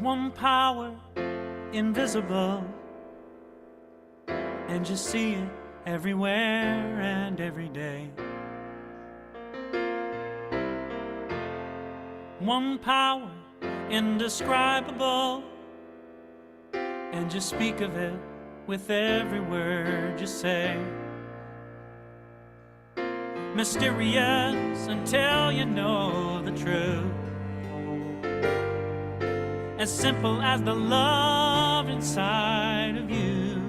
one power, invisible, and you see it everywhere and every day. One power, indescribable, and you speak of it with every word you say. Mysterious until you know the truth. As simple as the love inside of you.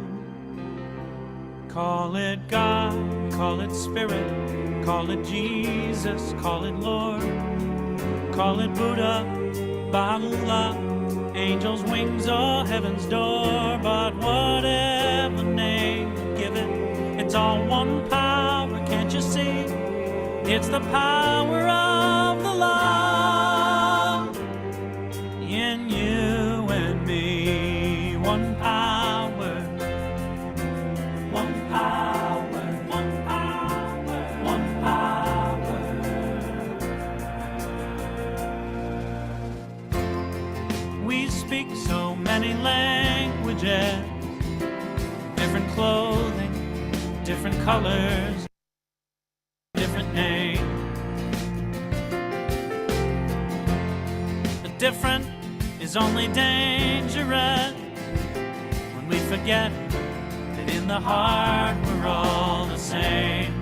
Call it God, call it Spirit, call it Jesus, call it Lord, call it Buddha, Baha'u'llah, angels' wings or heaven's door. But whatever name you give it, it's all one power, can't you see? It's the power of the love in you and me. One power, one power, one power, one power. We speak so many languages, different clothing, different colors, different names. The different is only dangerous when we forget that in the heart we're all the same.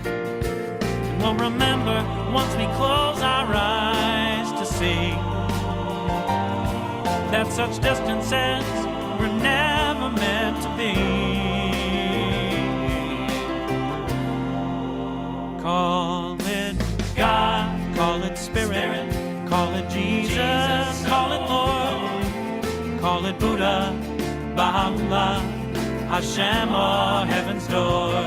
And we'll remember once we close our eyes to see that such distances were never meant to be. Call it God, call it Spirit, call it Jesus, call it Lord, call it Buddha, Baha'u'llah, Hashem or heaven's door.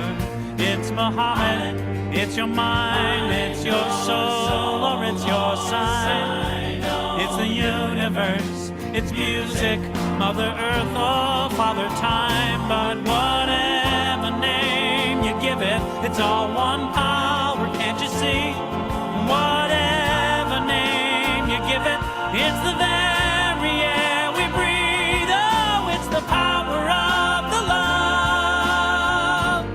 It's Muhammad, it's your mind, it's your soul, or it's your sign. It's the universe, it's music, Mother Earth or Father Time. But whatever name you give it, it's all one power, can't you see? Whatever name you give it, it's the very air we breathe. Oh, it's the power of the love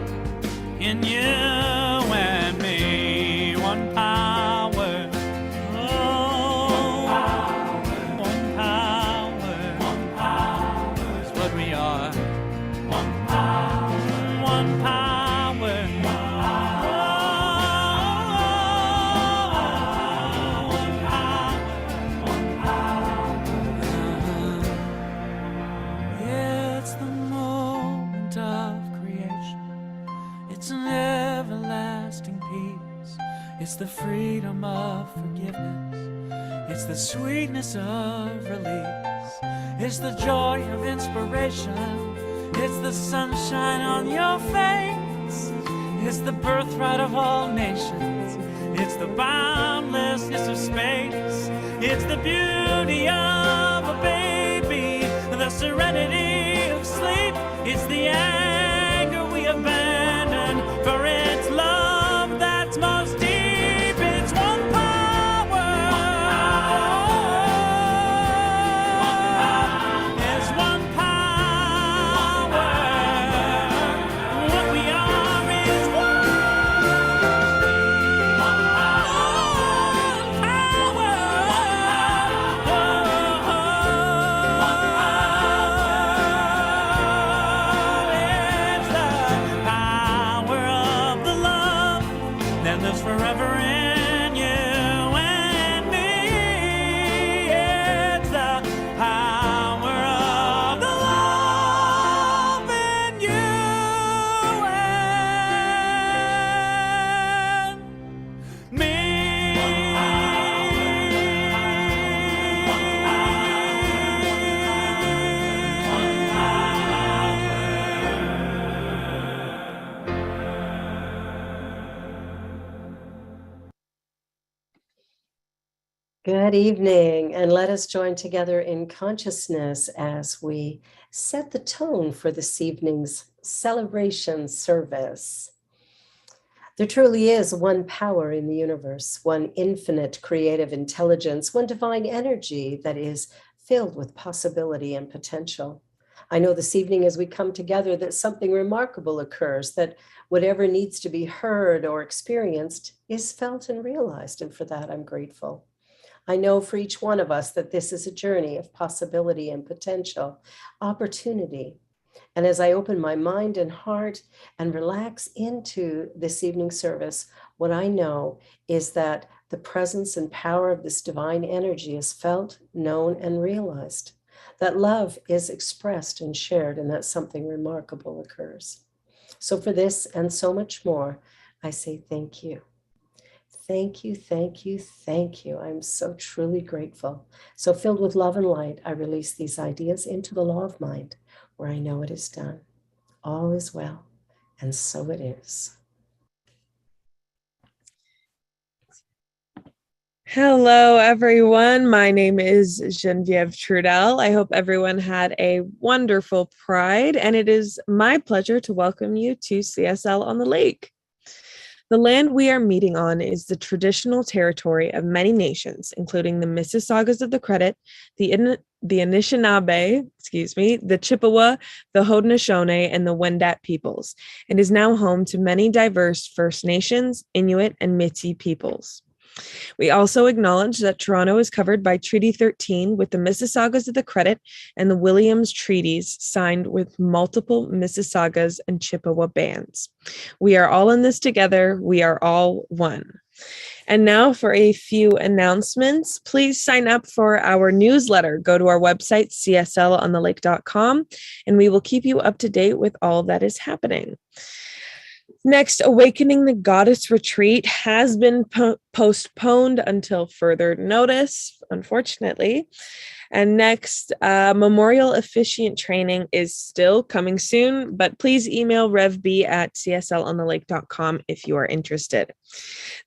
in you and me. One power, oh, one power is what we are. One power, one power. It's the freedom of forgiveness. It's the sweetness of release. It's the joy of inspiration. It's the sunshine on your face. It's the birthright of all nations. It's the boundlessness of space. It's the beauty of a baby, the serenity of sleep. It's the anger we abandon for its love that's most deep. It's one power. It's one power. What we are is one power. It's the power of the love that lives forever in you and me. It's the power of the love in you and me. Good evening, and let us join together in consciousness as we set the tone for this evening's celebration service. There truly is one power in the universe, one infinite creative intelligence, one divine energy that is filled with possibility and potential. I know this evening as we come together that something remarkable occurs, that whatever needs to be heard or experienced is felt and realized, and for that I'm grateful. I know for each one of us that this is a journey of possibility and potential, opportunity. And as I open my mind and heart and relax into this evening service, what I know is that the presence and power of this divine energy is felt, known, and realized, that love is expressed and shared, and that something remarkable occurs. So for this and so much more, I say thank you. Thank you, thank you, thank you. I'm so truly grateful. So filled with love and light, I release these ideas into the law of mind, where I know it is done. All is well, and so it is. Hello, everyone. My name is Genevieve Trudel. I hope everyone had a wonderful Pride, and it is my pleasure to welcome you to CSL on the Lake. The land we are meeting on is the traditional territory of many nations, including the Mississaugas of the Credit, the Anishinaabe, the Chippewa, the Haudenosaunee, and the Wendat peoples, and is now home to many diverse First Nations, Inuit, and Métis peoples. We also acknowledge that Toronto is covered by Treaty 13 with the Mississaugas of the Credit and the Williams Treaties signed with multiple Mississaugas and Chippewa bands. We are all in this together. We are all one. And now for a few announcements. Please sign up for our newsletter. Go to our website, cslonTheLake.com, and we will keep you up to date with all that is happening. Next, Awakening the Goddess Retreat has been postponed until further notice, unfortunately. And next, Memorial Officiant Training is still coming soon, but please email Rev B at cslonTheLake.com if you are interested.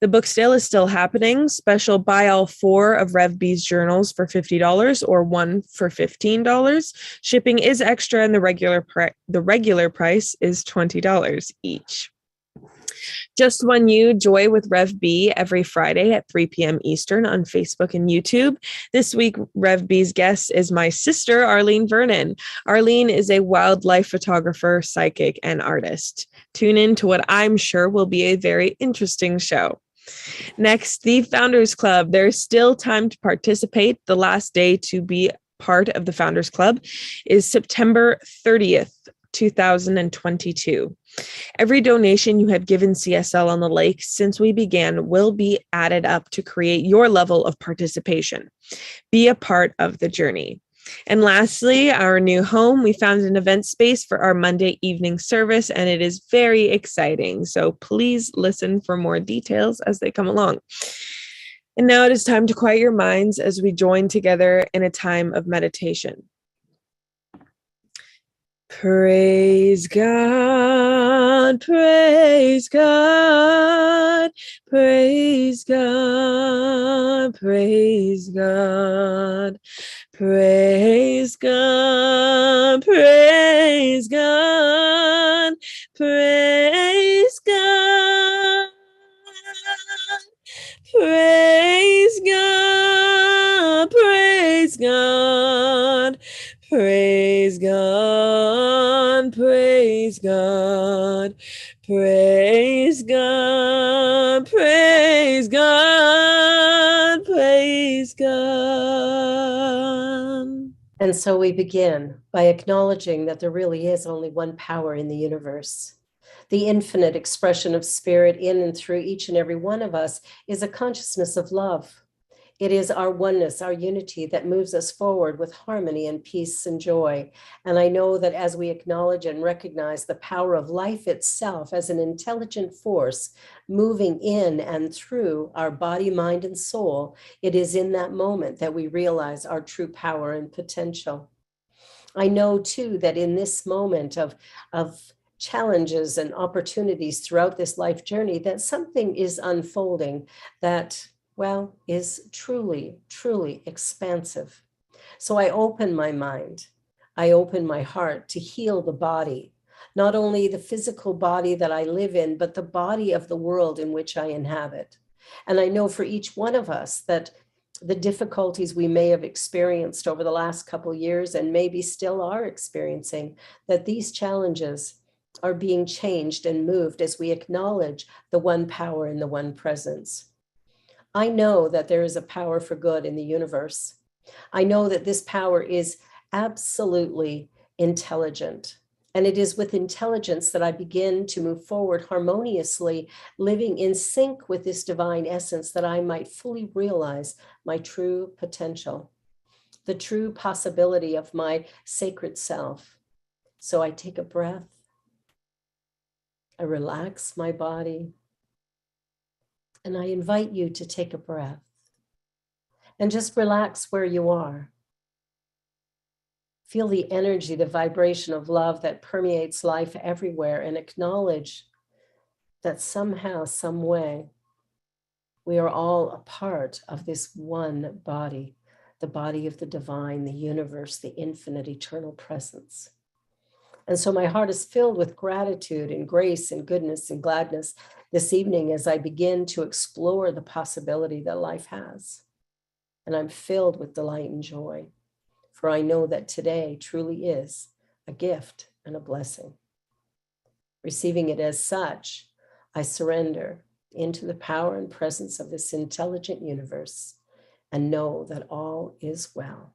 The book sale is still happening. Special buy all 4 of Rev B's journals for $50 or 1 for $15. Shipping is extra, and the regular price is $20 each. Just One You, Joy with Rev B every Friday at 3 p.m. Eastern on Facebook and YouTube. This week, Rev B's guest is my sister, Arlene Vernon. Arlene is a wildlife photographer, psychic, and artist. Tune in to what I'm sure will be a very interesting show. Next, the Founders Club. There's still time to participate. The last day to be part of the Founders Club is September 30th, 2022. Every donation you have given CSL on the Lake since we began will be added up to create your level of participation. Be a part of the journey. And lastly, our new home, we found an event space for our Monday evening service, and it is very exciting. So please listen for more details as they come along. And now it is time to quiet your minds as we join together in a time of meditation. Praise God, praise God, praise God, praise God, praise God, praise God, praise God, praise God, praise God. Praise God, praise God, praise God, praise God, praise God. And so we begin by acknowledging that there really is only one power in the universe. The infinite expression of spirit in and through each and every one of us is a consciousness of love. It is our oneness, our unity that moves us forward with harmony and peace and joy. And I know that as we acknowledge and recognize the power of life itself as an intelligent force moving in and through our body, mind, and soul, it is in that moment that we realize our true power and potential. I know too that in this moment of challenges and opportunities throughout this life journey, that something is unfolding that is truly, truly expansive. So I open my mind, I open my heart to heal the body, not only the physical body that I live in, but the body of the world in which I inhabit. And I know for each one of us that the difficulties we may have experienced over the last couple years and maybe still are experiencing, that these challenges are being changed and moved as we acknowledge the one power and the one presence. I know that there is a power for good in the universe. I know that this power is absolutely intelligent. And it is with intelligence that I begin to move forward harmoniously, living in sync with this divine essence, that I might fully realize my true potential, the true possibility of my sacred self. So I take a breath. I relax my body. And I invite you to take a breath and just relax where you are. Feel the energy, the vibration of love that permeates life everywhere, and acknowledge that somehow, some way, we are all a part of this one body, the body of the divine, the universe, the infinite, eternal presence. And so my heart is filled with gratitude and grace and goodness and gladness this evening as I begin to explore the possibility that life has. And I'm filled with delight and joy, for I know that today truly is a gift and a blessing. Receiving it as such, I surrender into the power and presence of this intelligent universe and know that all is well.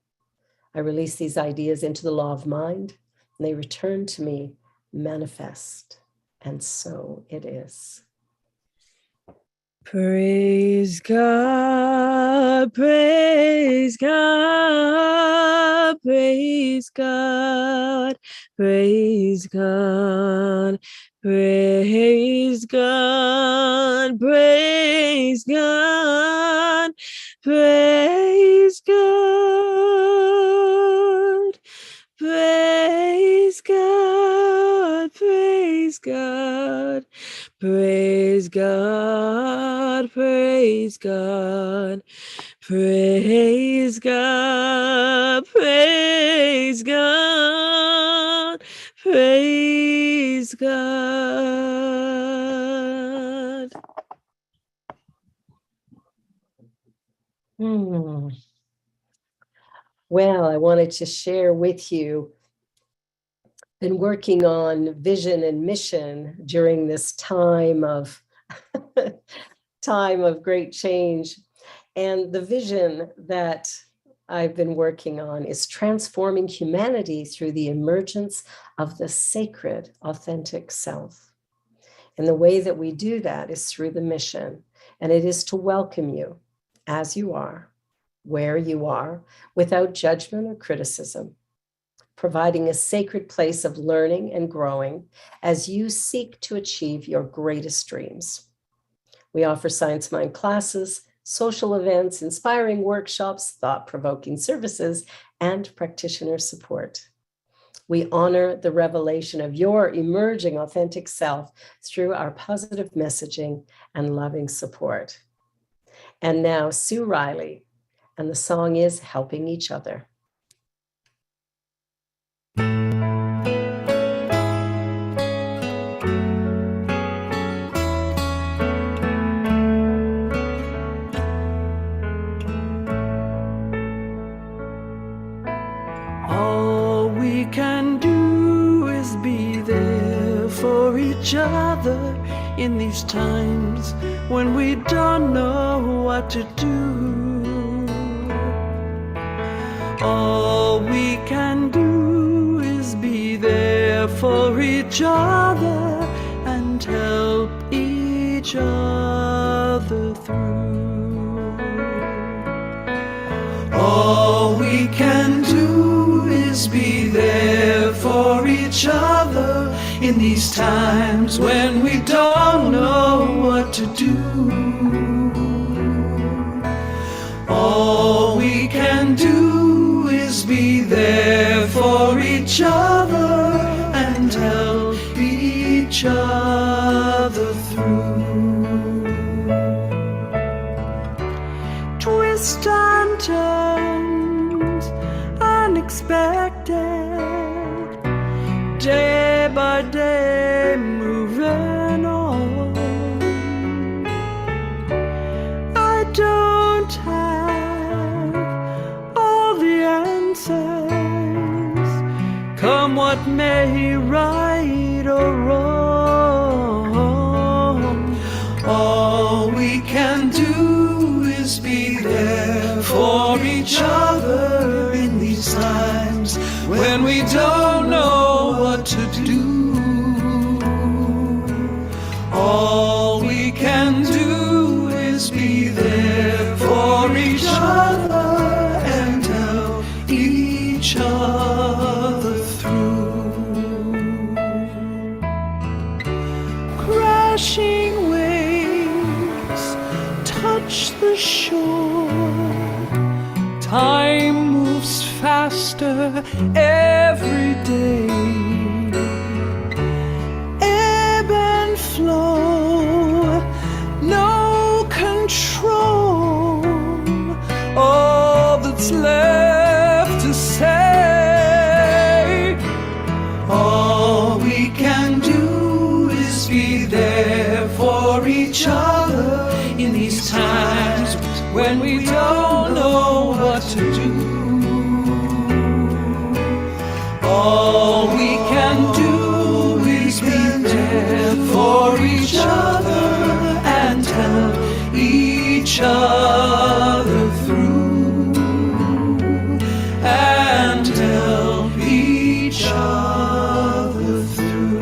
I release these ideas into the law of mind, and they return to me manifest, and so it is. Praise God, praise God, praise God, praise God, praise God, praise God, praise God, praise God, praise God. Praise God, praise God, praise God, praise God, praise God. Well, I wanted to share with you, been working on vision and mission during this time of great change. And the vision that I've been working on is transforming humanity through the emergence of the sacred, authentic self. And the way that we do that is through the mission. And it is to welcome you as you are, where you are, without judgment or criticism, providing a sacred place of learning and growing as you seek to achieve your greatest dreams. We offer Science Mind classes, social events, inspiring workshops, thought-provoking services, and practitioner support. We honor the revelation of your emerging authentic self through our positive messaging and loving support. And now, Sue Riley, and the song is Helping Each Other. All we can do is be there for each other in these times when we don't know what to do. All we can do is be there for each other and help each other through. All we can do is be there for each other in these times when we don't know what to do. All we can do is be there for each other and help each other through. Twist and turns, unexpected, day by day moving on. I don't have say right or wrong. All we can do is be there for each other in these times when we don't know what to do. All we can do is be there for each other and help each other through. Crashing waves touch the shore. Time moves faster every day. Ebb and flow, no control. All that's left to say, all we can do is be there for each other in these times when we don't know what to do. All we can do is be there for each other and help each other through, and help each other through.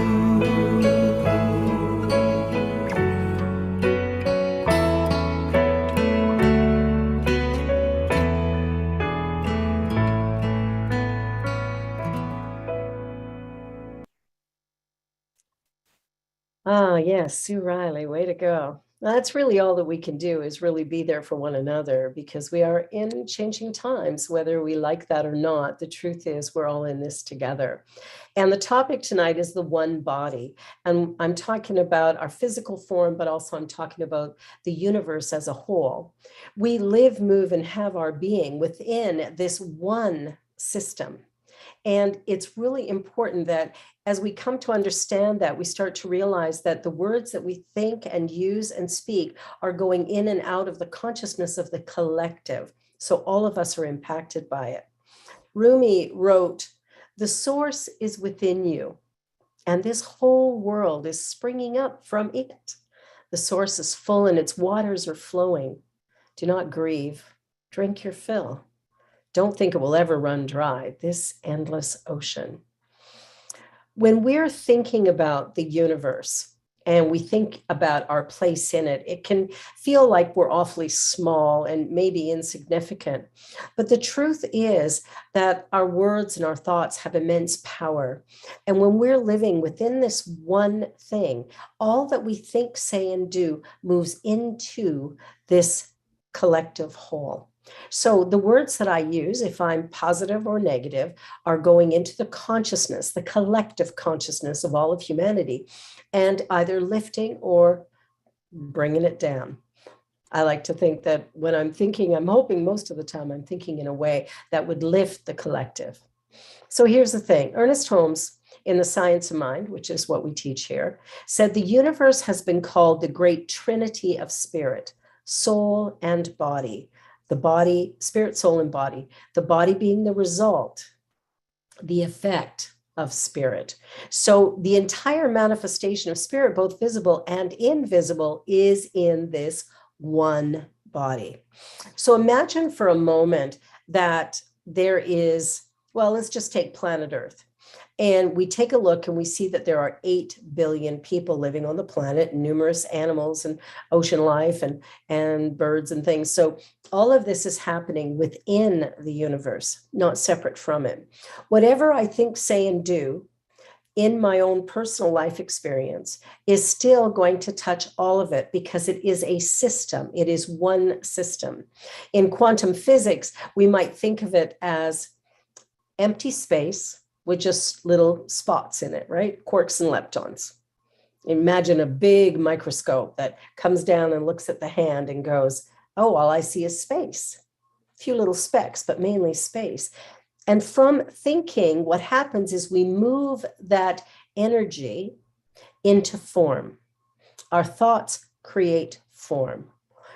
Ah, yes, Sue Riley, way to go. That's really all that we can do, is really be there for one another, because we are in changing times, whether we like that or not. The truth is we're all in this together. And the topic tonight is the one body. And I'm talking about our physical form, but also I'm talking about the universe as a whole. We live, move, and have our being within this one system. And it's really important that as we come to understand that, we start to realize that the words that we think and use and speak are going in and out of the consciousness of the collective. So all of us are impacted by it. Rumi wrote, "The source is within you, and this whole world is springing up from it. The source is full and its waters are flowing. Do not grieve, drink your fill. Don't think it will ever run dry, this endless ocean." When we're thinking about the universe and we think about our place in it, it can feel like we're awfully small and maybe insignificant. But the truth is that our words and our thoughts have immense power. And when we're living within this one thing, all that we think, say, and do moves into this collective whole. So the words that I use, if I'm positive or negative, are going into the consciousness, the collective consciousness of all of humanity, and either lifting or bringing it down. I like to think that when I'm thinking, I'm hoping most of the time I'm thinking in a way that would lift the collective. So here's the thing. Ernest Holmes, in The Science of Mind, which is what we teach here, said the universe has been called the great trinity of spirit, soul, and body. The body, spirit, soul, and body. The body being the result, the effect of spirit. So the entire manifestation of spirit, both visible and invisible, is in this one body. So imagine for a moment that there is, well, let's just take planet Earth. And we take a look and we see that there are 8 billion people living on the planet, numerous animals and ocean life and birds and things. So all of this is happening within the universe, not separate from it. Whatever I think, say, and do in my own personal life experience is still going to touch all of it, because it is a system. It is one system. In quantum physics, we might think of it as empty space with just little spots in it, right? Quarks and leptons. Imagine a big microscope that comes down and looks at the hand and goes, oh, all I see is space. A few little specks, but mainly space. And from thinking, what happens is we move that energy into form. Our thoughts create form.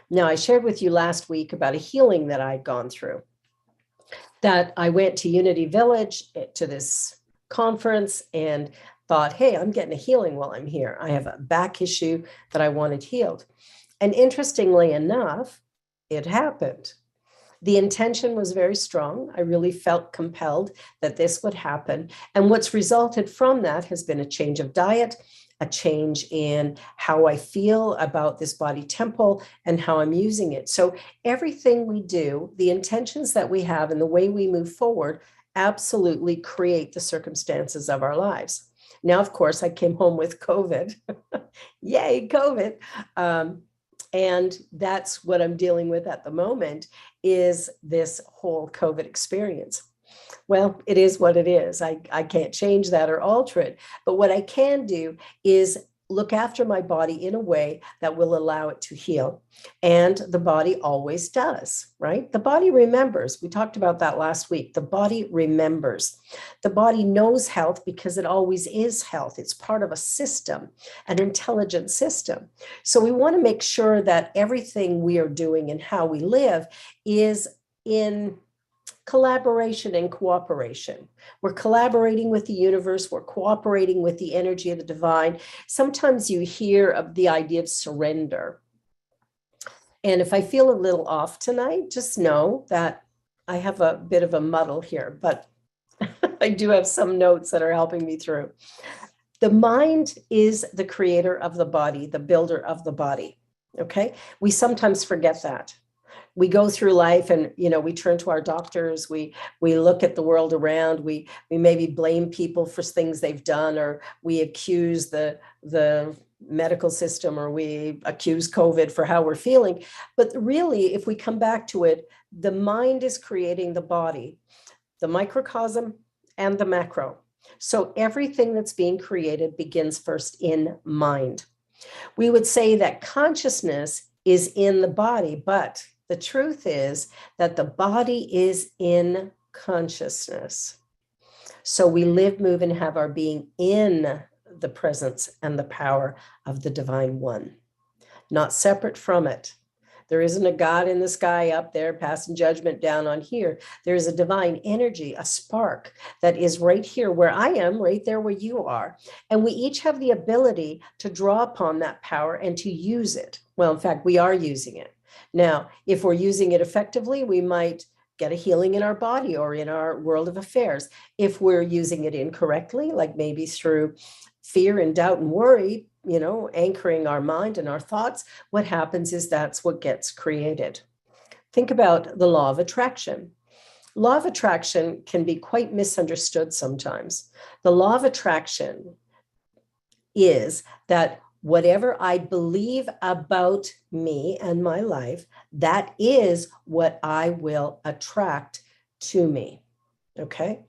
Now, I shared with you last week about a healing that I'd gone through. That I went to Unity Village, to this conference and thought, hey, I'm getting a healing while I'm here. I have a back issue that I wanted healed. And interestingly enough, it happened. The intention was very strong. I really felt compelled that this would happen. And what's resulted from that has been a change of diet, a change in how I feel about this body temple and how I'm using it. So everything we do, the intentions that we have and the way we move forward absolutely create the circumstances of our lives. Now, of course, I came home with COVID. Yay, COVID. And that's what I'm dealing with at the moment, is this whole COVID experience. Well, it is what it is. I can't change that or alter it. But what I can do is look after my body in a way that will allow it to heal. And the body always does, right? The body remembers. We talked about that last week. The body remembers. The body knows health because it always is health. It's part of a system, an intelligent system. So we want to make sure that everything we are doing and how we live is in collaboration and cooperation. We're collaborating with the universe. We're cooperating with the energy of the divine. Sometimes you hear of the idea of surrender. And if I feel a little off tonight, just know that I have a bit of a muddle here, but I do have some notes that are helping me through. The mind is the creator of the body, the builder of the body. Okay. We sometimes forget that. We go through life and, we turn to our doctors, we look at the world around, we maybe blame people for things they've done, or we accuse the medical system, or we accuse COVID for how we're feeling. But really, if we come back to it, the mind is creating the body, the microcosm and the macro. So everything that's being created begins first in mind. We would say that consciousness is in the body, but the truth is that the body is in consciousness. So we live, move, and have our being in the presence and the power of the Divine One, not separate from it. There isn't a God in the sky up there passing judgment down on here. There is a divine energy, a spark that is right here where I am, right there where you are. And we each have the ability to draw upon that power and to use it. Well, in fact, we are using it. Now, if we're using it effectively, we might get a healing in our body or in our world of affairs. If we're using it incorrectly, like maybe through fear and doubt and worry, anchoring our mind and our thoughts, what happens is that's what gets created. Think about the law of attraction. Law of attraction can be quite misunderstood sometimes. The law of attraction is that whatever I believe about me and my life, that is what I will attract to me. Okay?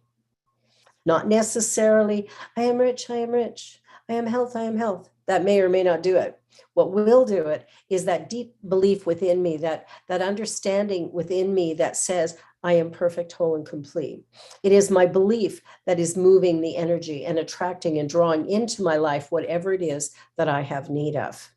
Not necessarily, I am rich, I am rich. I am health, I am health. That may or may not do it. What will do it is that deep belief within me, that understanding within me that says, I am perfect, whole, and complete. It is my belief that is moving the energy and attracting and drawing into my life whatever it is that I have need of.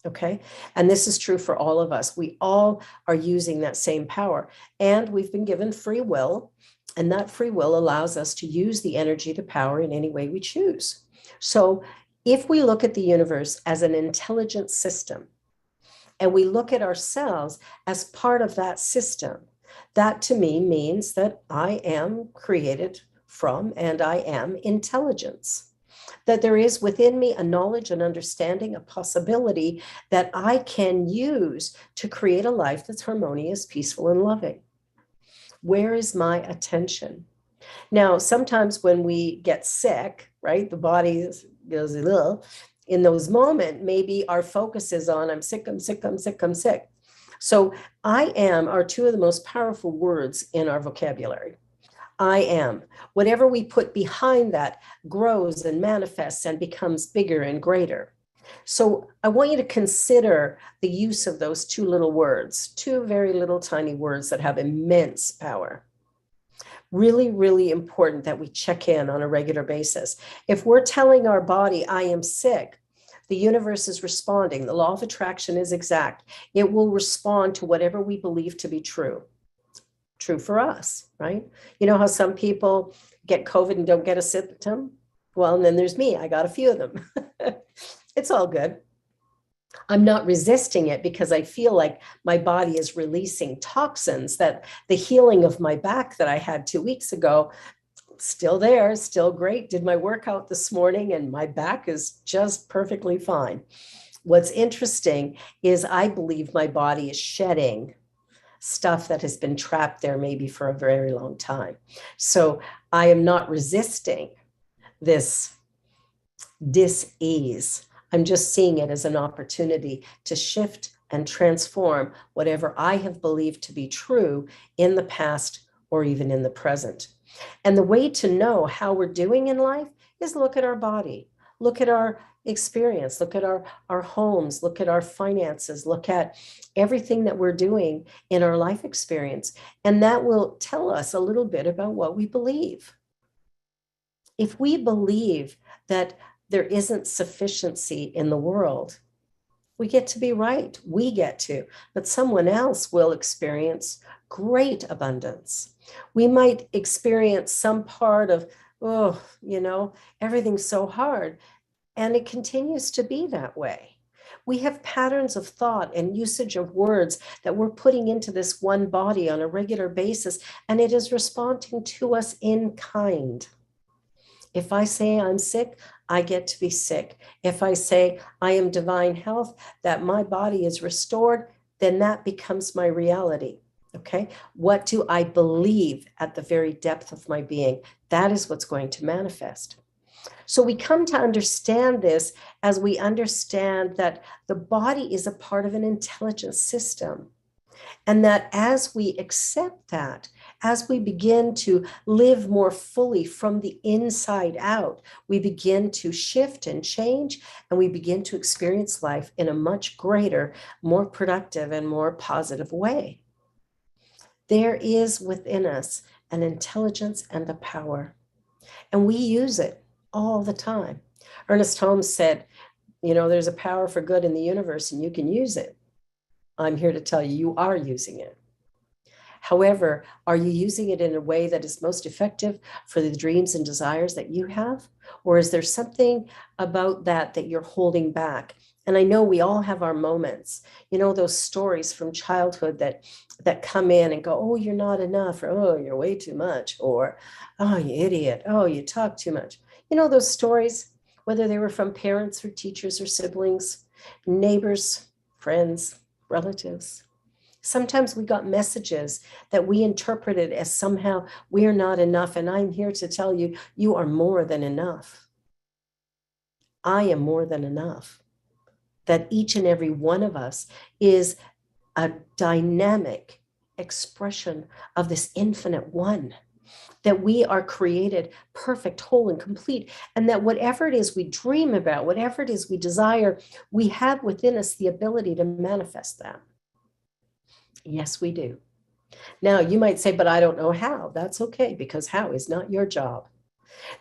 Okay. And this is true for all of us. We all are using that same power, and we've been given free will. And that free will allows us to use the energy to power in any way we choose. So if we look at the universe as an intelligent system, and we look at ourselves as part of that system, that to me means that I am created from and I am intelligence. That there is within me a knowledge, an understanding, a possibility that I can use to create a life that's harmonious, peaceful, and loving. Where is my attention? Now, sometimes when we get sick, right, the body goes a little, in those moments, maybe our focus is on, I'm sick, I'm sick, I'm sick, I'm sick. So I am are two of the most powerful words in our vocabulary. I am. Whatever we put behind that grows and manifests and becomes bigger and greater. So I want you to consider the use of those two little words, two very little tiny words that have immense power. Really, really important that we check in on a regular basis. If we're telling our body, I am sick, the universe is responding. The law of attraction is exact. It will respond to whatever we believe to be true. true for us, right? You know how some people get COVID and don't get a symptom? Well, and then there's me. I got a few of them. It's all good. I'm not resisting it because I feel like my body is releasing toxins, that the healing of my back that I had 2 weeks ago, still there, still great. Did my workout this morning and my back is just perfectly fine. What's interesting is I believe my body is shedding stuff that has been trapped there maybe for a very long time. So I am not resisting this dis-ease. I'm just seeing it as an opportunity to shift and transform whatever I have believed to be true in the past or even in the present. And the way to know how we're doing in life is look at our body, look at our experience, look at our homes, look at our finances, look at everything that we're doing in our life experience. And that will tell us a little bit about what we believe. If we believe that there isn't sufficiency in the world, we get to be right. We get to, but someone else will experience great abundance. We might experience some part of, oh, everything's so hard. And it continues to be that way. We have patterns of thought and usage of words that we're putting into this one body on a regular basis, and it is responding to us in kind. If I say I'm sick, I get to be sick. If I say I am divine health, that my body is restored, then that becomes my reality. Okay. What do I believe at the very depth of my being? That is what's going to manifest. So we come to understand this as we understand that the body is a part of an intelligent system. And that as we accept that, as we begin to live more fully from the inside out, we begin to shift and change, and we begin to experience life in a much greater, more productive, and more positive way. There is within us an intelligence and a power, and we use it all the time. Ernest Holmes said, there's a power for good in the universe and you can use it. I'm here to tell you, you are using it. However, are you using it in a way that is most effective for the dreams and desires that you have? Or is there something about that you're holding back? And I know we all have our moments, those stories from childhood that come in and go, oh, you're not enough, or oh, you're way too much, or oh, you idiot, oh, you talk too much. Those stories, whether they were from parents or teachers or siblings, neighbors, friends, relatives. Sometimes we got messages that we interpreted as somehow we're not enough. And I'm here to tell you, you are more than enough. I am more than enough. That each and every one of us is a dynamic expression of this infinite one. That we are created perfect, whole, and complete. And that whatever it is we dream about, whatever it is we desire, we have within us the ability to manifest that. Yes, we do. Now, you might say, but I don't know how. That's okay, because how is not your job.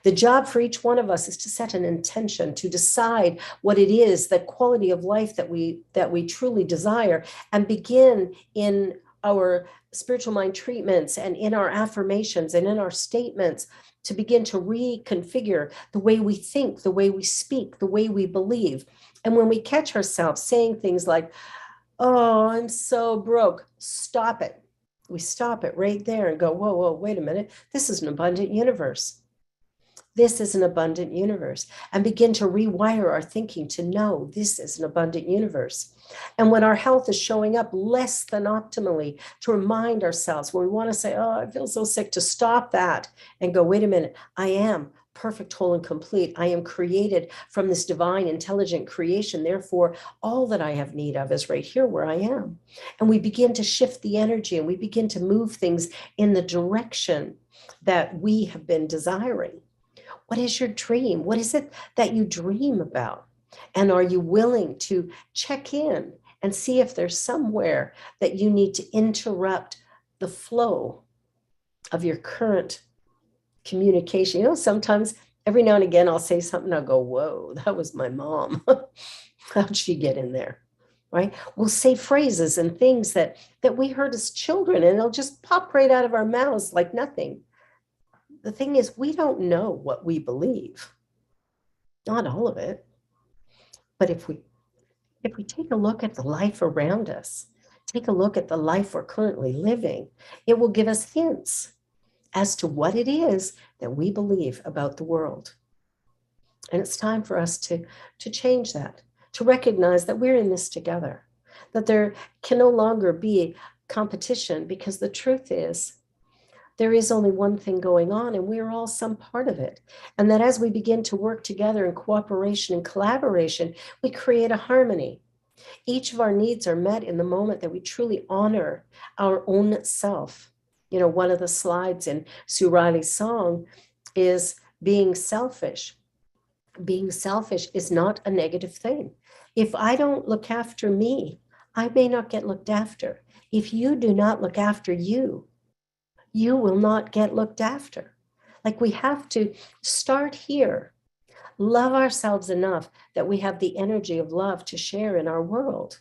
The job for each one of us is to set an intention, to decide what it is, that quality of life that we truly desire, and begin in our spiritual mind treatments and in our affirmations and in our statements to begin to reconfigure the way we think, the way we speak, the way we believe. And when we catch ourselves saying things like, oh, I'm so broke, stop it. We stop it right there and go, whoa, wait a minute. This is an abundant universe. This is an abundant universe, and begin to rewire our thinking to know this is an abundant universe. And when our health is showing up less than optimally, to remind ourselves when we want to say, oh, I feel so sick, to stop that and go, wait a minute, I am perfect, whole, and complete. I am created from this divine, intelligent creation. Therefore, all that I have need of is right here where I am. And we begin to shift the energy and we begin to move things in the direction that we have been desiring. What is your dream? What is it that you dream about? And are you willing to check in and see if there's somewhere that you need to interrupt the flow of your current communication? Sometimes every now and again, I'll say something, I'll go, whoa, that was my mom. How'd she get in there? right? We'll say phrases and things that we heard as children, and they'll just pop right out of our mouths like nothing. The thing is, we don't know what we believe, not all of it. But if we take a look at the life around us, take a look at the life we're currently living, it will give us hints as to what it is that we believe about the world. And it's time for us to change that, to recognize that we're in this together, that there can no longer be competition, because the truth is there is only one thing going on, and we're all some part of it. And that as we begin to work together in cooperation and collaboration, we create a harmony. Each of our needs are met in the moment that we truly honor our own self. You know, one of the slides in Sue Riley's song is being selfish. Being selfish is not a negative thing. If I don't look after me, I may not get looked after. If you do not look after you, you will not get looked after. Like, we have to start here. Love ourselves enough that we have the energy of love to share in our world.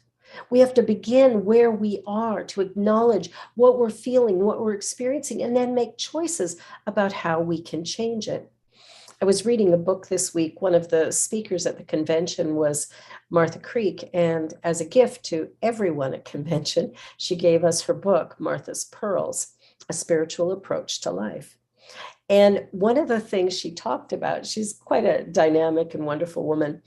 We have to begin where we are, to acknowledge what we're feeling, what we're experiencing, and then make choices about how we can change it. I was reading a book this week. One of the speakers at the convention was Martha Creek, and as a gift to everyone at convention, she gave us her book, Martha's Pearls: A Spiritual Approach to Life. And one of the things she talked about, she's quite a dynamic and wonderful woman.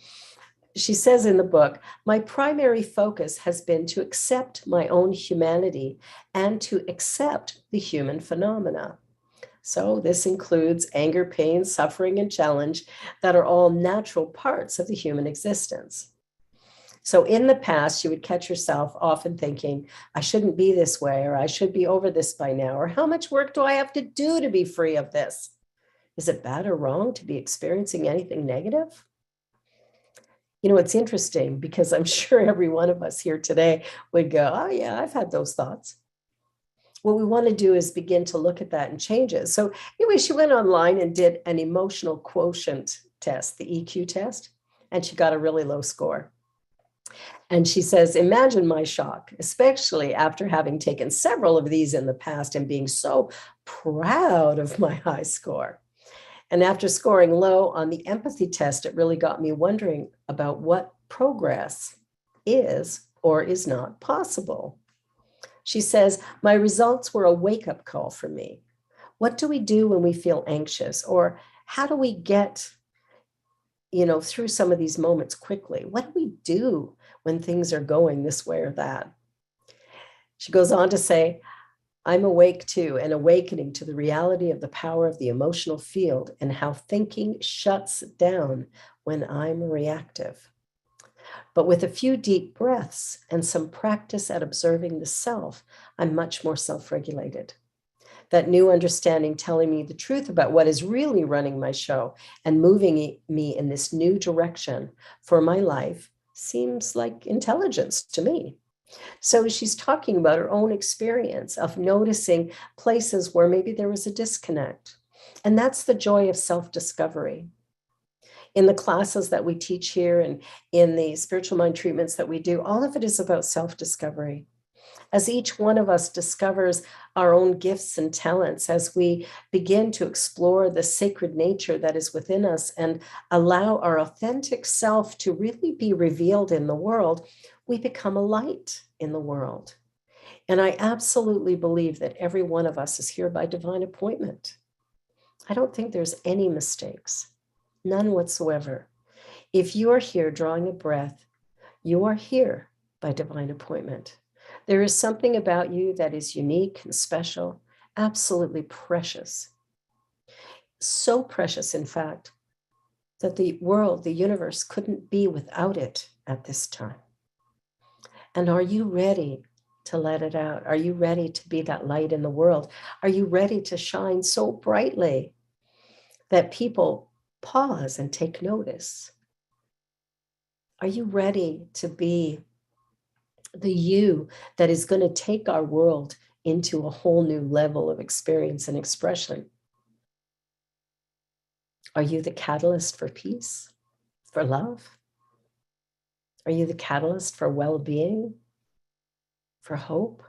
She says in the book, my primary focus has been to accept my own humanity and to accept the human phenomena. So this includes anger, pain, suffering, and challenge that are all natural parts of the human existence. So in the past, you would catch yourself often thinking, I shouldn't be this way, or I should be over this by now, or how much work do I have to do to be free of this? Is it bad or wrong to be experiencing anything negative? You know, it's interesting, because I'm sure every one of us here today would go, oh yeah, I've had those thoughts. What we want to do is begin to look at that and change it. So anyway, she went online and did an emotional quotient test, the EQ test, and she got a really low score. And she says, imagine my shock, especially after having taken several of these in the past and being so proud of my high score. And after scoring low on the empathy test, it really got me wondering about what progress is or is not possible. She says, my results were a wake-up call for me. What do we do when we feel anxious? Or how do we get, through some of these moments quickly? What do we do when things are going this way or that? She goes on to say, I'm awake to and awakening to the reality of the power of the emotional field and how thinking shuts down when I'm reactive. But with a few deep breaths and some practice at observing the self, I'm much more self-regulated. That new understanding telling me the truth about what is really running my show and moving me in this new direction for my life seems like intelligence to me. So she's talking about her own experience of noticing places where maybe there was a disconnect. And that's the joy of self-discovery. In the classes that we teach here and in the spiritual mind treatments that we do, all of it is about self-discovery. As each one of us discovers our own gifts and talents, as we begin to explore the sacred nature that is within us and allow our authentic self to really be revealed in the world, we become a light in the world. And I absolutely believe that every one of us is here by divine appointment. I don't think there's any mistakes, none whatsoever. If you are here drawing a breath, you are here by divine appointment. There is something about you that is unique and special, absolutely precious. So precious, in fact, that the world, the universe, couldn't be without it at this time. And are you ready to let it out? Are you ready to be that light in the world? Are you ready to shine so brightly that people pause and take notice? Are you ready to be the you that is going to take our world into a whole new level of experience and expression? Are you the catalyst for peace, for love? Are you the catalyst for well-being, for hope?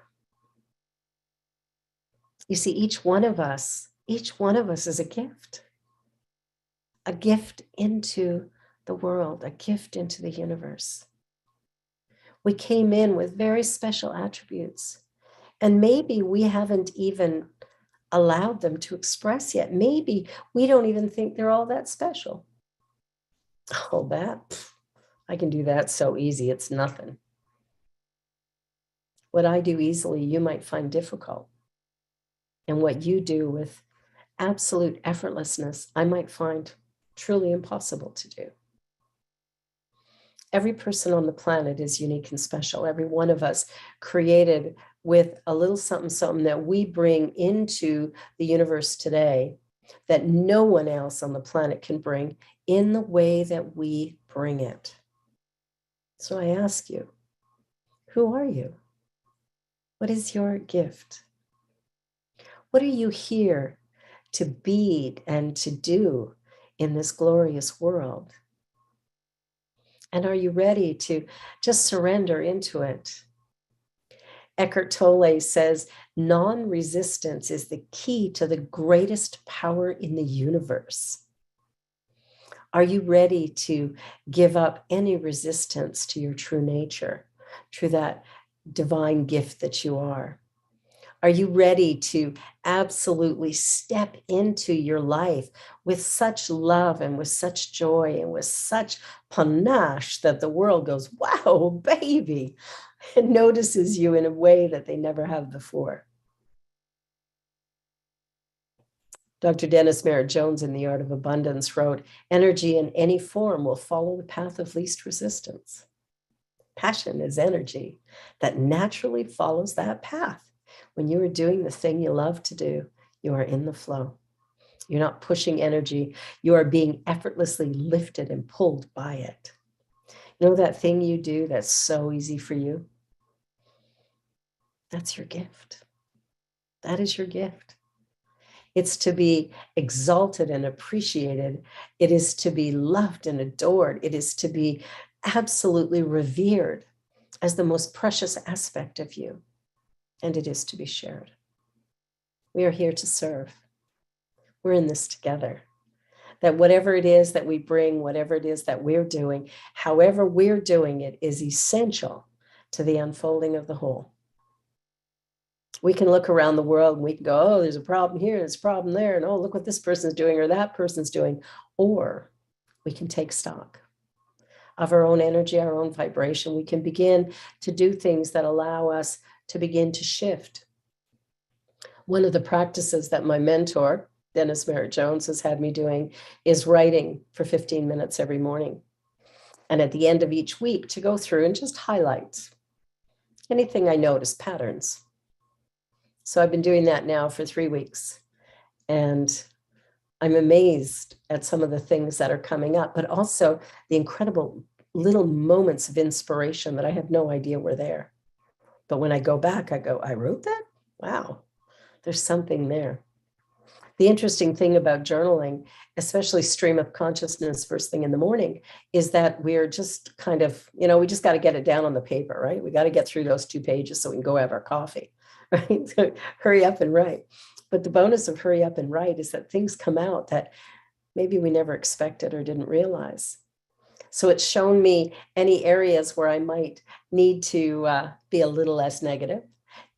You see, each one of us is a gift into the world, a gift into the universe. We came in with very special attributes, and maybe we haven't even allowed them to express yet. Maybe we don't even think they're all that special. Oh, I can do that so easy, it's nothing. What I do easily, you might find difficult. And what you do with absolute effortlessness, I might find truly impossible to do. Every person on the planet is unique and special. Every one of us created with a little something, something that we bring into the universe today that no one else on the planet can bring in the way that we bring it. So I ask you, who are you? What is your gift? What are you here to be and to do in this glorious world? And are you ready to just surrender into it? Eckhart Tolle says, non-resistance is the key to the greatest power in the universe. Are you ready to give up any resistance to your true nature, to that divine gift that you are? Are you ready to absolutely step into your life with such love and with such joy and with such panache that the world goes, wow, baby, and notices you in a way that they never have before? Dr. Dennis Merritt Jones in The Art of Abundance wrote, energy in any form will follow the path of least resistance. Passion is energy that naturally follows that path. When you are doing the thing you love to do, you are in the flow. You're not pushing energy. You are being effortlessly lifted and pulled by it. You know that thing you do that's so easy for you? That's your gift. That is your gift. It's to be exalted and appreciated. It is to be loved and adored. It is to be absolutely revered as the most precious aspect of you. And it is to be shared. We are here to serve. We're in this together. That whatever it is that we bring, whatever it is that we're doing, however we're doing it is essential to the unfolding of the whole. We can look around the world and we can go, oh, there's a problem here, there's a problem there, and oh, look what this person's doing or that person's doing. Or we can take stock of our own energy, our own vibration. We can begin to do things that allow us to begin to shift. One of the practices that my mentor, Dennis Merritt Jones, has had me doing is writing for 15 minutes every morning. And at the end of each week to go through and just highlight anything I notice, patterns. So I've been doing that now for 3 weeks. And I'm amazed at some of the things that are coming up, but also the incredible little moments of inspiration that I have no idea were there. But when I go back, I go, I wrote that? Wow, there's something there. The interesting thing about journaling, especially stream of consciousness first thing in the morning, is that we're just kind of, we just got to get it down on the paper, right? We got to get through those 2 pages so we can go have our coffee, right? So hurry up and write. But the bonus of hurry up and write is that things come out that maybe we never expected or didn't realize. So it's shown me any areas where I might need to be a little less negative.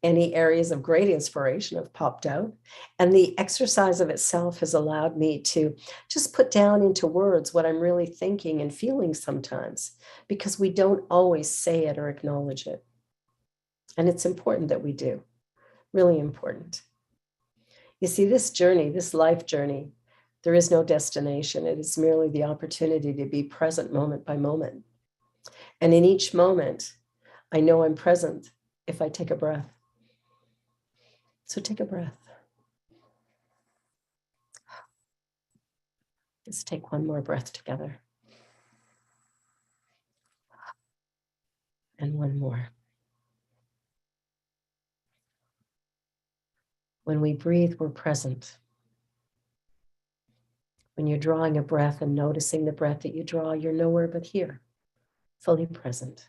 Any areas of great inspiration have popped out. And the exercise of itself has allowed me to just put down into words what I'm really thinking and feeling sometimes, because we don't always say it or acknowledge it. And it's important that we do, really important. You see, this journey, this life journey, there is no destination. It is merely the opportunity to be present moment by moment. And in each moment, I know I'm present if I take a breath. So take a breath. Let's take one more breath together. And one more. When we breathe, we're present. When you're drawing a breath and noticing the breath that you draw, you're nowhere but here. fully present.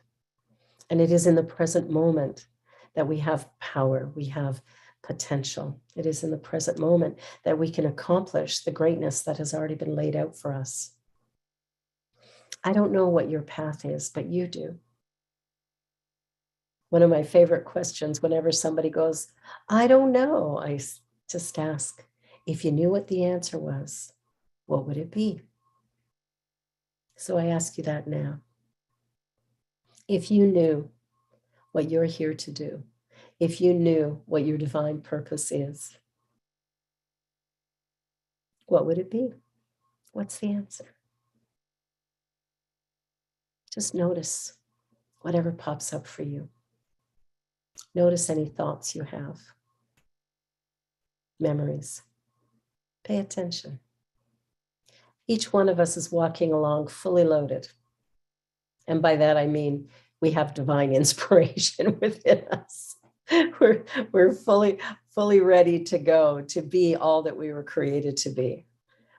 And it is in the present moment that we have power, we have potential. It is in the present moment that we can accomplish the greatness that has already been laid out for us. I don't know what your path is, but you do. One of my favorite questions whenever somebody goes, I don't know, I just ask, if you knew what the answer was, what would it be? So I ask you that now. If you knew what you're here to do, if you knew what your divine purpose is, what would it be? What's the answer? Just notice whatever pops up for you. Notice any thoughts you have, memories. Pay attention. Each one of us is walking along fully loaded. And by that, I mean, we have divine inspiration within us. We're fully ready to go, to be all that we were created to be.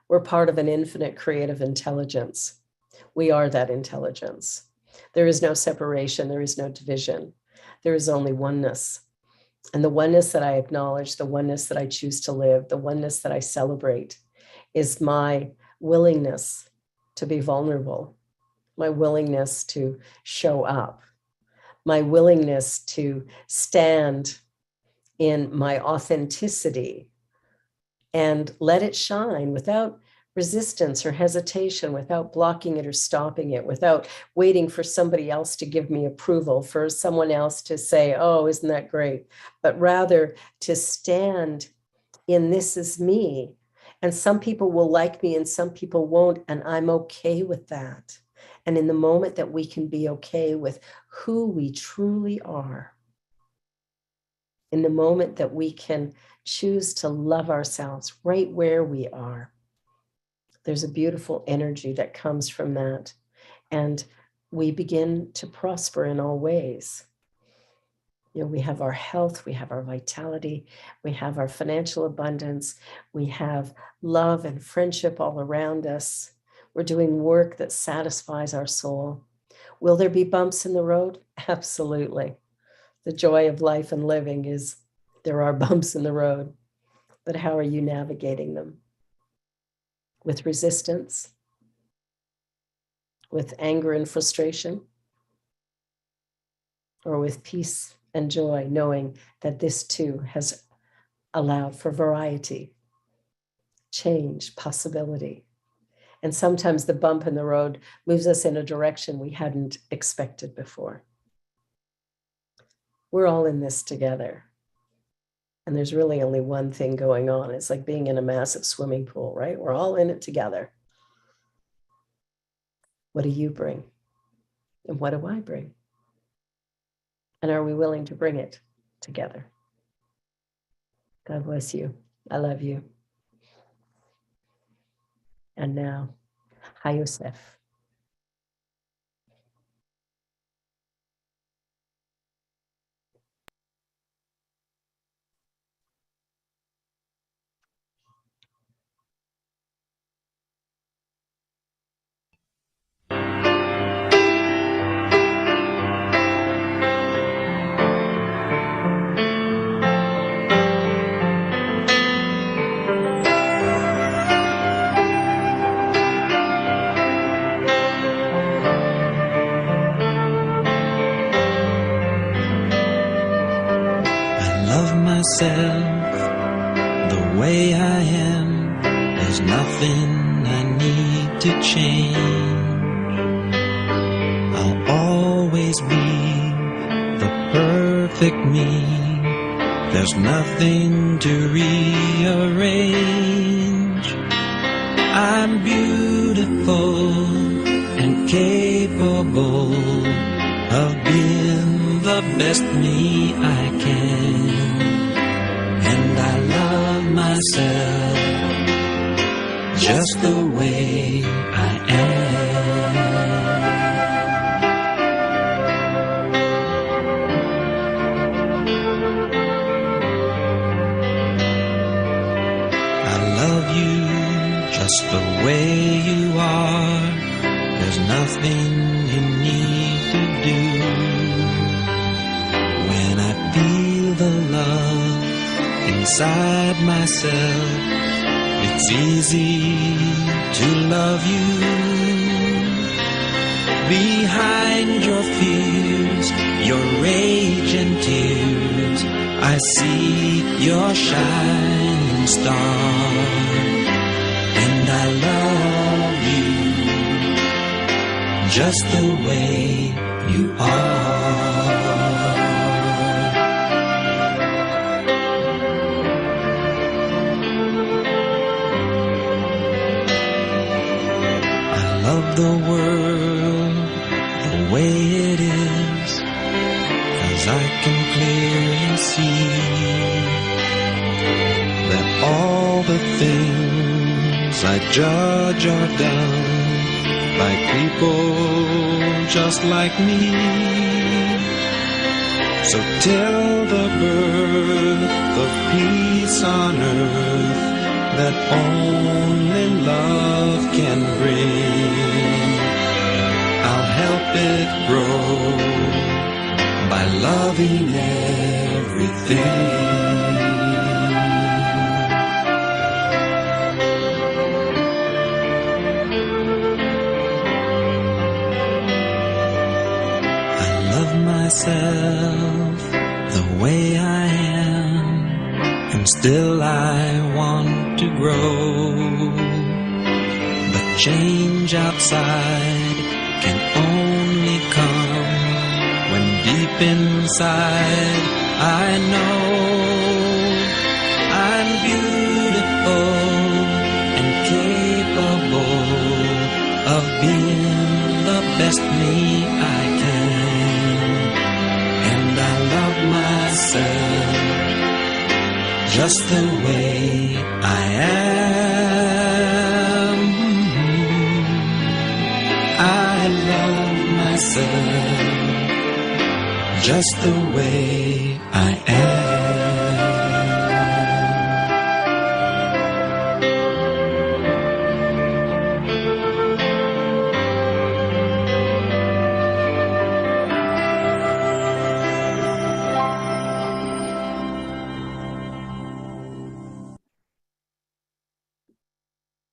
We're part of an infinite creative intelligence. We are that intelligence. There is no separation. There is no division. There is only oneness. And the oneness that I acknowledge, the oneness that I choose to live, the oneness that I celebrate is my willingness to be vulnerable, my willingness to show up, my willingness to stand in my authenticity and let it shine without resistance or hesitation, without blocking it or stopping it, without waiting for somebody else to give me approval, for someone else to say, oh, isn't that great? But rather to stand in this is me. And some people will like me and some people won't, and I'm okay with that. And in the moment that we can be okay with who we truly are, in the moment that we can choose to love ourselves right where we are, there's a beautiful energy that comes from that. And we begin to prosper in all ways. You know, we have our health, we have our vitality, we have our financial abundance, we have love and friendship all around us. We're doing work that satisfies our soul. Will there be bumps in the road? Absolutely. The joy of life and living is there are bumps in the road, but how are you navigating them? With resistance, with anger and frustration, or with peace and joy, knowing that this too has allowed for variety, change, possibility. And sometimes the bump in the road moves us in a direction we hadn't expected before. We're all in this together. And there's really only one thing going on. It's like being in a massive swimming pool, right? We're all in it together. What do you bring? And what do I bring? And are we willing to bring it together? God bless you. I love you. And now, Hayosef. The way I am, there's nothing I need to change. I'll always be the perfect me. There's nothing to rearrange. I'm beautiful and capable of being the best me I can. And I love myself just the way I am. I love you just the way you are. There's nothing nothing you need to do. When I feel the love inside myself, it's easy to love you. Behind your fears, your rage and tears, I see your shining star. And I love you just the way you are. I love the world the way it is, 'cause I can clearly see that all the things I judge are done by people just like me. So tell the birth of peace on earth that only love can bring. I'll help it grow by loving everything. Myself the way I am, and still I want to grow. But change outside can only come when deep inside I know I'm beautiful and capable of being the best me I can. Myself just the way I am. I love myself just the way I am.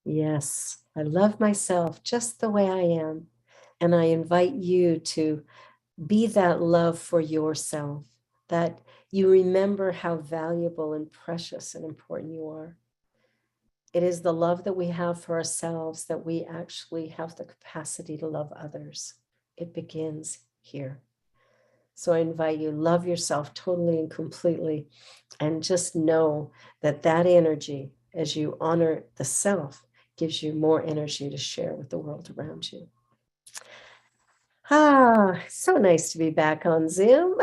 Yes, I love myself just the way I am. And I invite you to be that love for yourself, that you remember how valuable and precious and important you are. It is the love that we have for ourselves that we actually have the capacity to love others. It begins here. So I invite you, love yourself totally and completely, and just know that that energy, as you honor the self, gives you more energy to share with the world around you. So nice to be back on Zoom.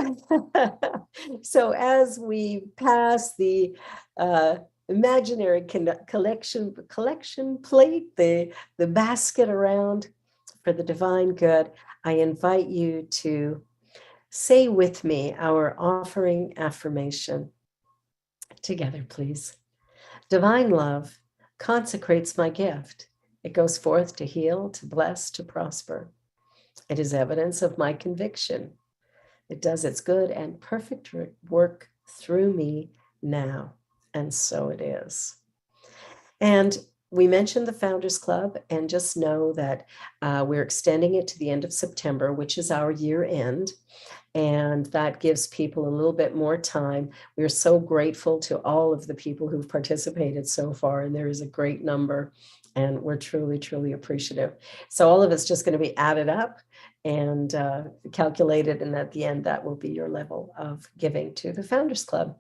So as we pass the imaginary collection plate, the basket around for the divine good, I invite you to say with me our offering affirmation together, please. Divine love consecrates my gift. It goes forth to heal, to bless, to prosper. It is evidence of my conviction. It does its good and perfect work through me now. And so it is. And we mentioned the Founders Club, and just know that we're extending it to the end of September, which is our year end. And that gives people a little bit more time. We're so grateful to all of the people who've participated so far, and there is a great number, and we're truly, truly appreciative. So all of it's just going to be added up and calculated, and at the end, that will be your level of giving to the Founders Club.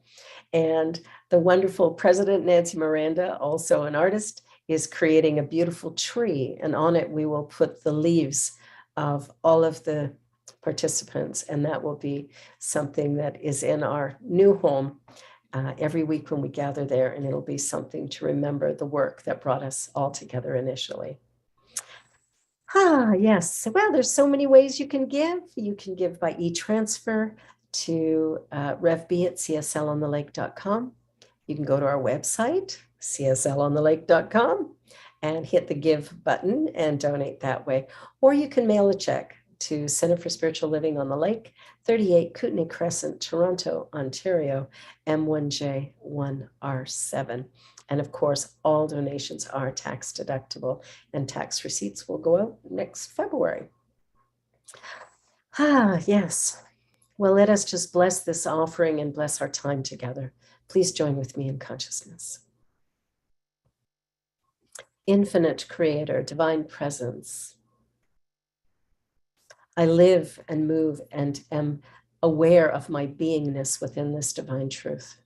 And the wonderful President Nancy Miranda, also an artist, is creating a beautiful tree, and on it we will put the leaves of all of the participants, and that will be something that is in our new home every week when we gather there, and it'll be something to remember the work that brought us all together initially. Yes, well, there's so many ways you can give. You can give by e-transfer to Rev B at cslontheLake.com. You can go to our website, cslontheLake.com, and hit the give button and donate that way. Or you can mail a check to Center for Spiritual Living on the Lake, 38 Kootenay Crescent, Toronto, Ontario, M1J1R7. And of course, all donations are tax deductible and tax receipts will go out next February. Yes. Well, let us just bless this offering and bless our time together. Please join with me in consciousness. Infinite Creator, Divine Presence, I live and move and am aware of my beingness within this divine truth.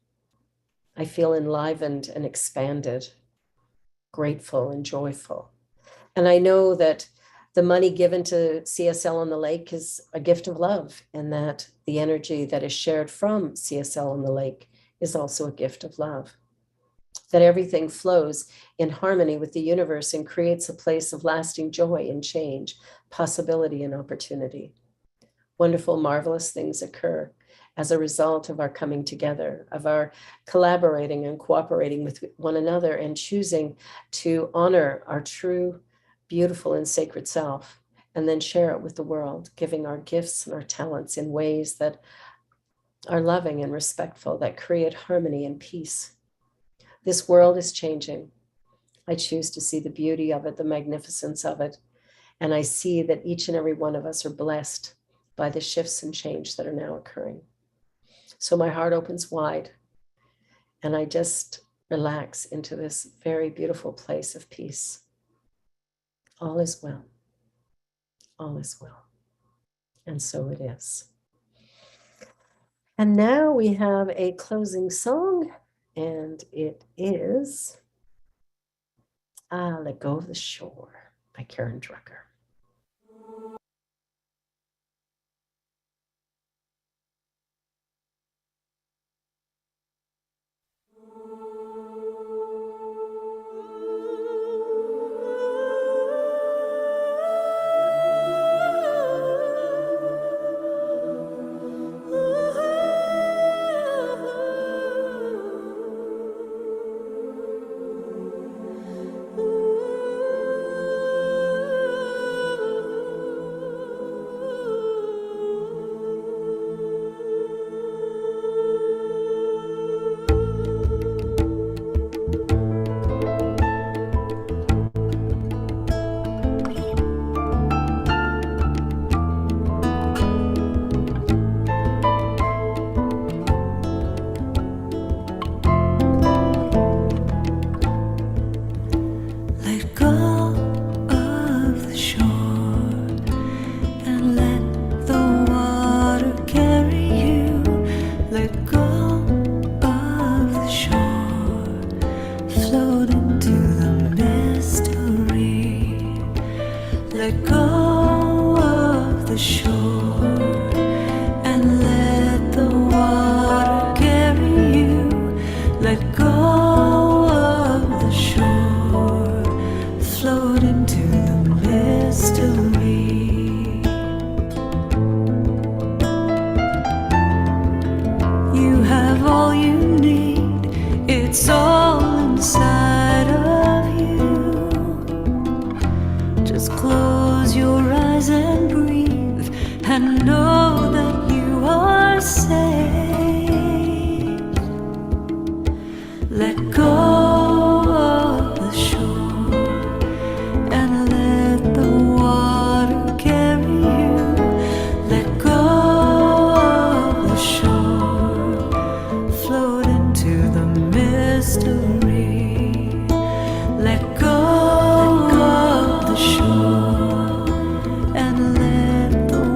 I feel enlivened and expanded, grateful and joyful. And I know that the money given to CSL on the Lake is a gift of love, and that the energy that is shared from CSL on the Lake is also a gift of love. That everything flows in harmony with the universe and creates a place of lasting joy and change, possibility and opportunity. Wonderful, marvelous things occur as a result of our coming together, of our collaborating and cooperating with one another and choosing to honor our true, beautiful and sacred self, and then share it with the world, giving our gifts and our talents in ways that are loving and respectful, that create harmony and peace. This world is changing. I choose to see the beauty of it, the magnificence of it, and I see that each and every one of us are blessed by the shifts and change that are now occurring. So my heart opens wide, and I just relax into this very beautiful place of peace. All is well. All is well. And so it is. And now we have a closing song, and it is Let Go of the Shore by Karen Drucker.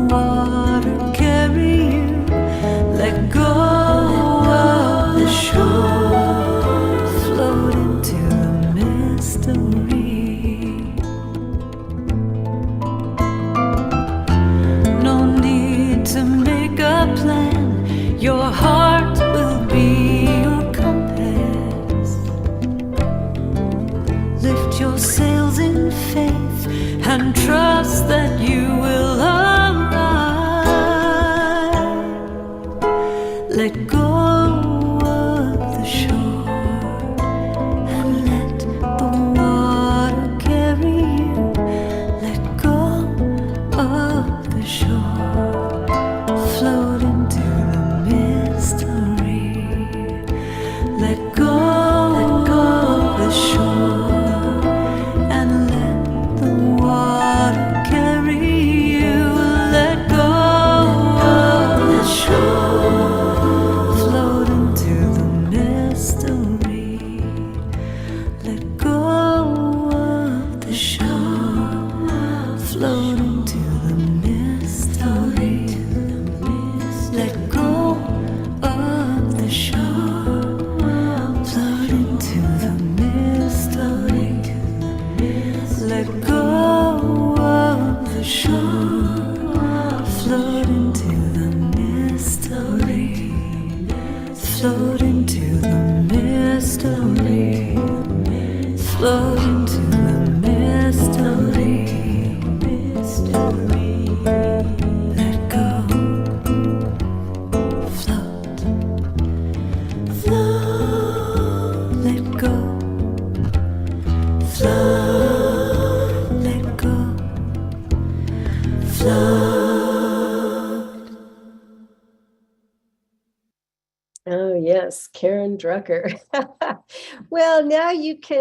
Water shore, float into the mystery. Let go of the shore and let the water carry you. Let go of the shore, float into the mystery. Let go of the shore, float into the mystery. Let go of the shore, float into the mystery. Let go of the shore, float into the mystery. Float into the mystery. Float into the mystery. Let go. Float. Float. Let go. Float. Let go. Float. Oh, yes, Karen Drucker. Well, now you can